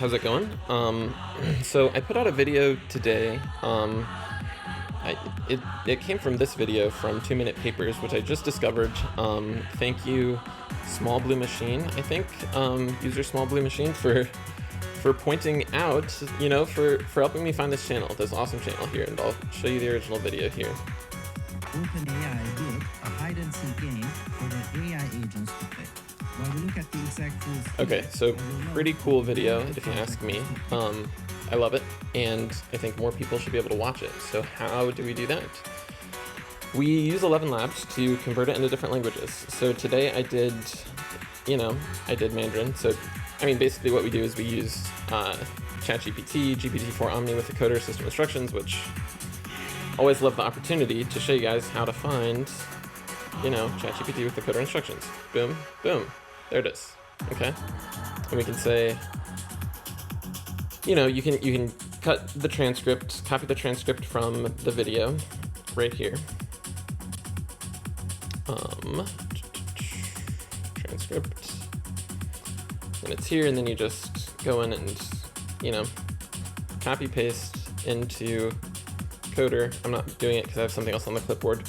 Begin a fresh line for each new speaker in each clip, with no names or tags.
How's it going? So I put out a video today. It came from this video from 2 Minute Papers, which I just discovered. Thank you, Small Blue Machine. I think user Small Blue Machine for pointing out, for helping me find this awesome channel here, and I'll show you the original video here.
OpenAI built a hide-and-seek game for their AI agents to play. While we look at the exact rules.
Okay, so pretty cool video, if you ask me. I love it, and I think more people should be able to watch it. So how do we do that? We use 11 Labs to convert it into different languages. So today I did Mandarin. So, basically what we do is we use ChatGPT, GPT-4 Omni with the coder system instructions, which always love the opportunity to show you guys how to find, ChatGPT with the coder instructions. Boom, boom. There it is. Okay. And we can say, you can cut the transcript, copy the transcript from the video right here. Transcript. And it's here, and then you just go in and, copy paste into coder. I'm not doing it because I have something else on the clipboard.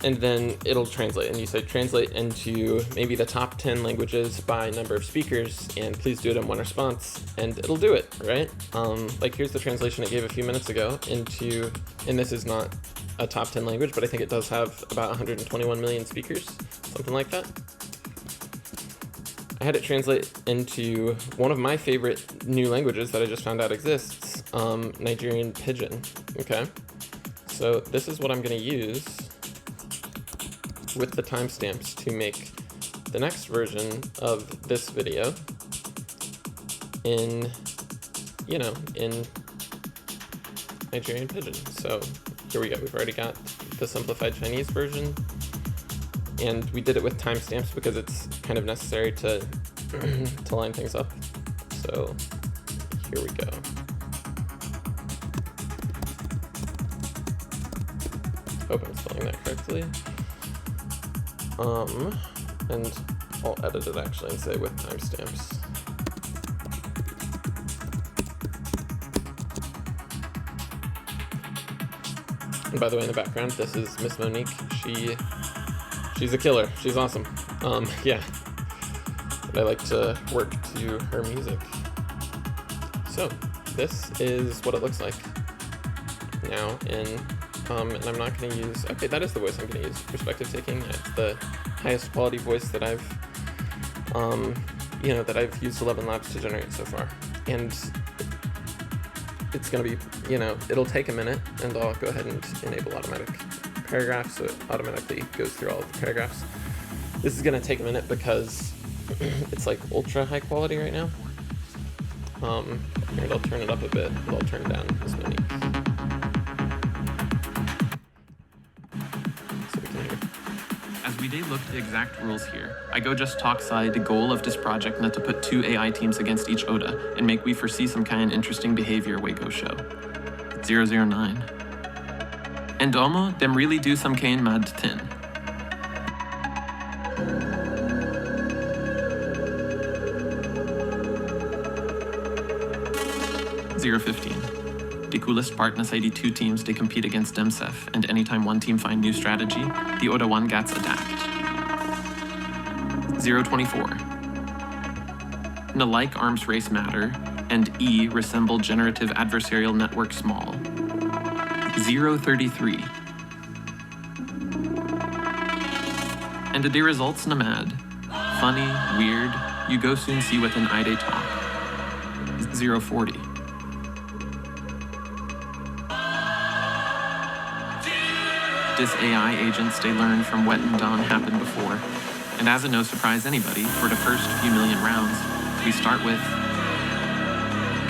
And then it'll translate, and you say translate into maybe the top 10 languages by number of speakers, and please do it in one response, and it'll do it, right? Here's the translation it gave a few minutes ago and this is not a top 10 language, but I think it does have about 121 million speakers, something like that. I had it translate into one of my favorite new languages that I just found out exists, Nigerian Pidgin, okay? So this is what I'm gonna use with the timestamps to make the next version of this video in Nigerian Pidgin. So here we go. We've already got the simplified Chinese version, and we did it with timestamps because it's kind of necessary to line things up. So here we go. Hope I'm spelling that correctly. And I'll edit it actually and say with timestamps. And by the way, in the background, this is Miss Monique. She's a killer. She's awesome. Yeah. But I like to work to her music. So this is what it looks like now in. And I'm not going to use, okay, that is the voice I'm going to use, perspective taking. It's the highest quality voice that I've used 11 Labs to generate so far. And it's going to be, it'll take a minute, and I'll go ahead and enable automatic paragraphs, so it automatically goes through all of the paragraphs. This is going to take a minute because it's like ultra high quality right now. Here, I'll turn it up a bit, but I'll turn it down as many.
As we look at the exact rules here, I go just talk side the goal of this project not to put two AI teams against each ODA and make we foresee some kind of interesting behavior we go show. 009. And Domo, them really do some kind mad tin. 015. The coolest part is the two teams they compete against themselves, and anytime one team find new strategy, the other one gets adapt. 024. The like arms race matter, and E resemble generative adversarial network small. 033. And the results na mad. Funny, weird, you go soon see what an eye talk. 040. This AI agents they learn from what and done happened before. And as a no surprise anybody, for the first few million rounds, we start with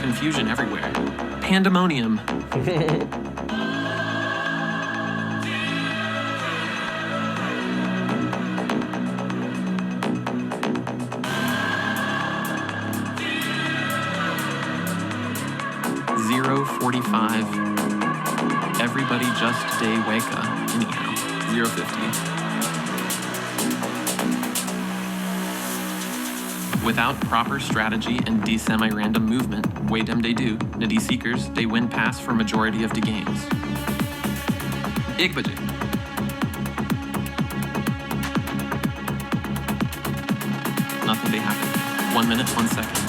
confusion everywhere. Pandemonium. .45. Everybody just stay wake up. Anyhow, 050. Without proper strategy and semi-random movement, way dem they do, na de seekers, they win pass for majority of the games. एक बजे. Nothing they happen. 1 minute, 1 second.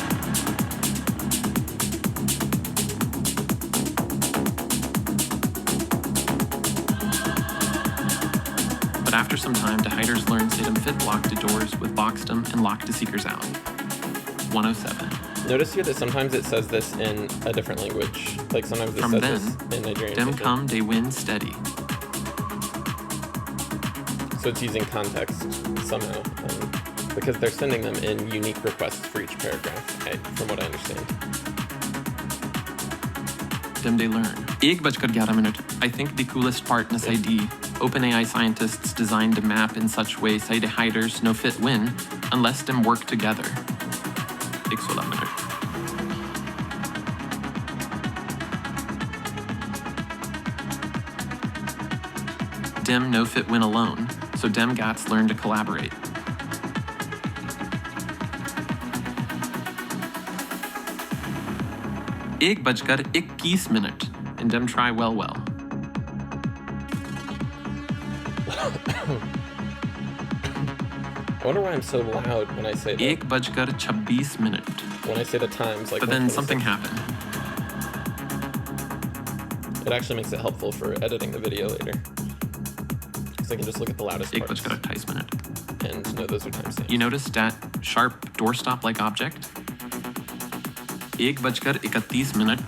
But after some time, the hiders learn say them fit block the doors with boxed them and lock the seekers out. 107.
Notice here that sometimes it says this in a different language. Like sometimes it
From
says
then,
this in Nigerian.
Them
Pidgin.
come, they win steady.
So it's using context somehow. Because they're sending them in unique requests for each paragraph, okay, from what I understand.
Them they learn. 1:11. I think the coolest part in this ID, OpenAI scientists designed the map in such way say the hiders no fit win unless them work together. 1:11. Dem no fit win alone, so dem gats learn to collaborate. एक बजकर 21, and dem try well.
I wonder why I'm so loud when I say that.
1:26.
When I say the times, like.
But then
1:26.
something happened.
It actually makes it helpful for editing the video later. Because I can just look at the loudest parts
1:28.
and know those are timestamps.
You notice that sharp doorstop-like object? 1:31.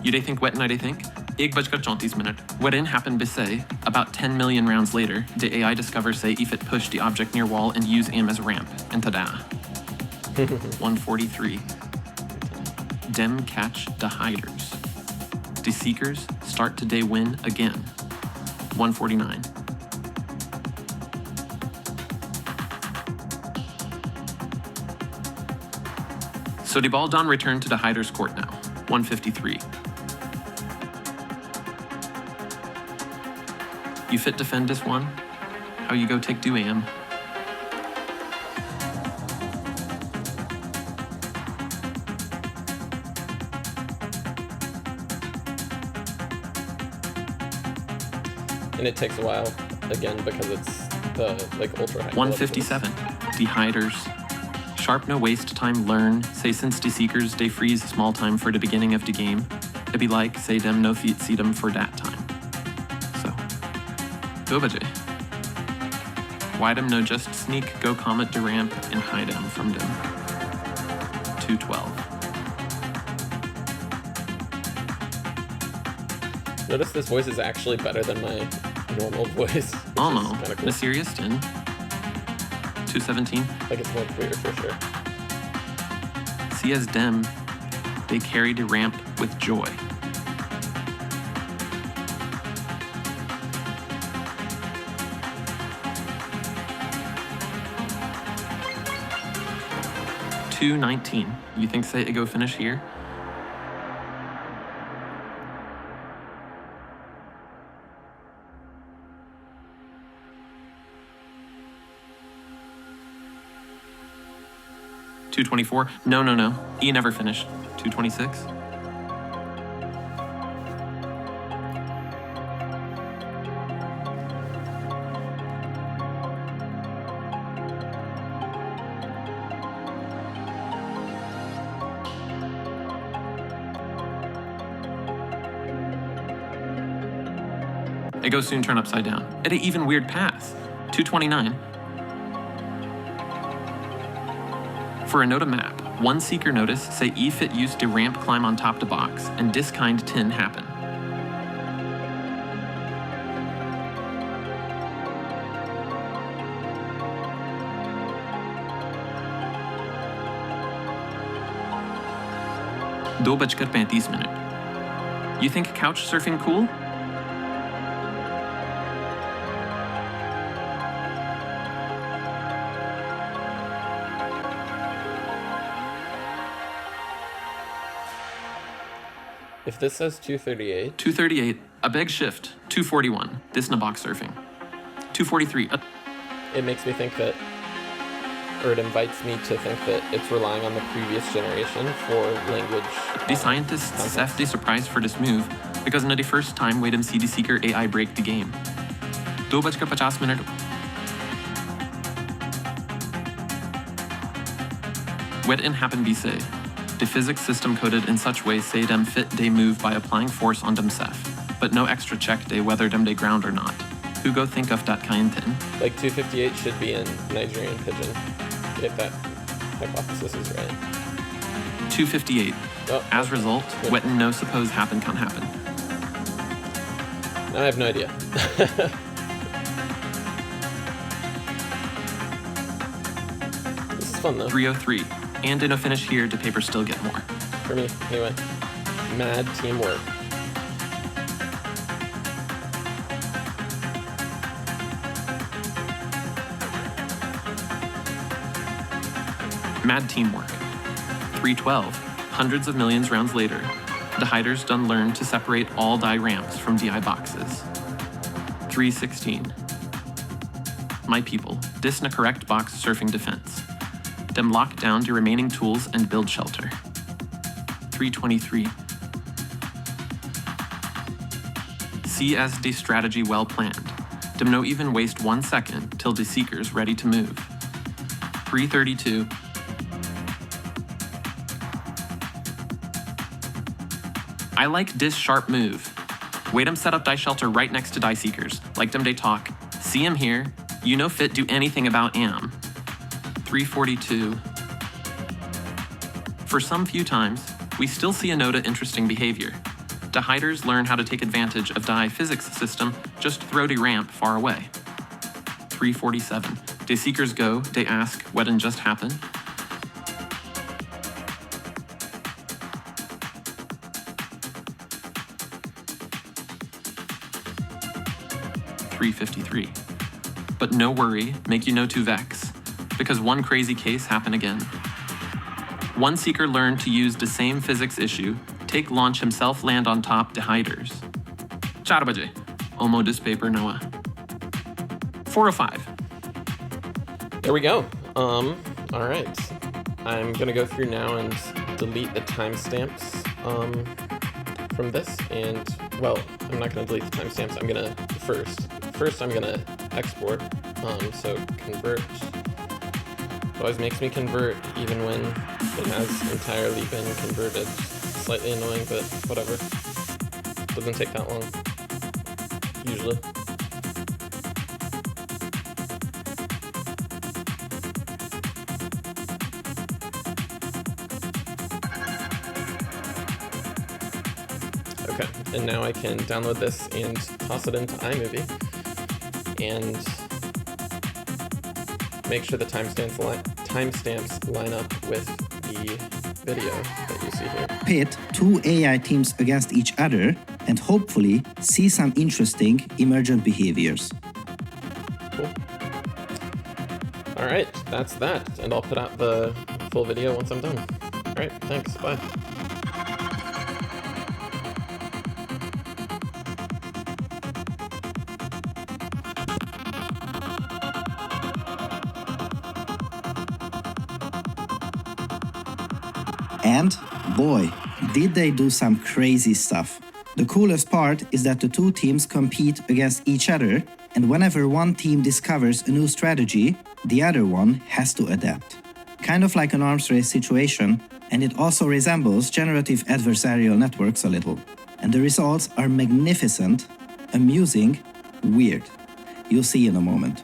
You they think wet and I they think? 1:34. Wherein happened to say, about 10 million rounds later, the AI discovers say if it push the object near wall and use aim as ramp, and tada. 1:43. Dem catch the hiders. The seekers start to day win again. 1:49. So the ball done returned to the hiders court now. 1:53. You fit defend this one? How you go take 2 AM?
And it takes a while, again, because it's the, like, ultra high.
1:57. The hiders. Sharp no waste time learn, say since the seekers they freeze small time for the beginning of the game. It be like, say them no feet see them for that time. So, go baje. Why them no just sneak, go comet the ramp, and hide them from them. 2:12.
Notice this voice is actually better than my normal voice.
Almost.
Kind of cool.
Mysterious tin. 2:17.
Like it's more clear for sure.
See as them, they carry the ramp with joy. $2.19. You think say it go finish here? $2.24. No. E never finished. $2.26. It goes soon turn upside down. At an even weird path. 2:29. For a nota map, one seeker notice say if it used to ramp climb on top the box, and this kind tin happen. $2:35. You think couch surfing cool?
If this says 238,
238, a big shift. 241, this na box surfing. 243,
it makes me think that, or it invites me to think that it's relying on the previous generation for language.
the scientists sef the surprise for this move because na the first time wait see the seeker AI break the game. 2:50. What in happen be say, the physics system coded in such way say them fit they move by applying force on them sef, but no extra check they whether them they ground or not. Who go think of that kind thing?
Like 258 should be in Nigerian Pidgin, if that hypothesis is right.
258.
Oh,
As result, what no suppose happen can happen.
I have no idea. This is fun though.
303. And in a finish here, the paper still get more.
For me, anyway. Mad teamwork.
Mad teamwork. 312. Hundreds of millions rounds later, the hiders done learn to separate all die ramps from DI boxes. 316. My people, this na correct box surfing defense. Them lock down the remaining tools and build shelter. 323. See as the strategy well planned. Them no even waste 1 second till the seekers ready to move. 332. I like this sharp move. Wait 'em set up die shelter right next to die seekers, like them they talk. See 'em here, you no fit do anything about am. 342. For some few times, we still see a note of interesting behavior. The hiders learn how to take advantage of the physics system, just throw the ramp far away. 347. The seekers go, they ask, what done just happened? .353. But no worry, make you no too vex, because one crazy case happen again. One seeker learned to use the same physics issue, take launch himself land on top the hiders. Charabaje, Omo this paper Noah. 405.
There we go. All right. I'm gonna go through now and delete the timestamps from this, and well, I'm not gonna delete the timestamps. I'm gonna first I'm gonna export. So convert always makes me convert even when it has entirely been converted. Slightly annoying, but whatever. Doesn't take that long, usually. Okay, and now I can download this and toss it into iMovie and make sure the timestamps line up with the video that you see here.
Pit two AI teams against each other and hopefully see some interesting emergent behaviors.
Cool. All right, that's that, and I'll put out the full video once I'm done. All right, thanks, bye.
And boy, did they do some crazy stuff. The coolest part is that the two teams compete against each other, and whenever one team discovers a new strategy, the other one has to adapt. Kind of like an arms race situation, and it also resembles generative adversarial networks a little. And the results are magnificent, amusing, weird. You'll see in a moment.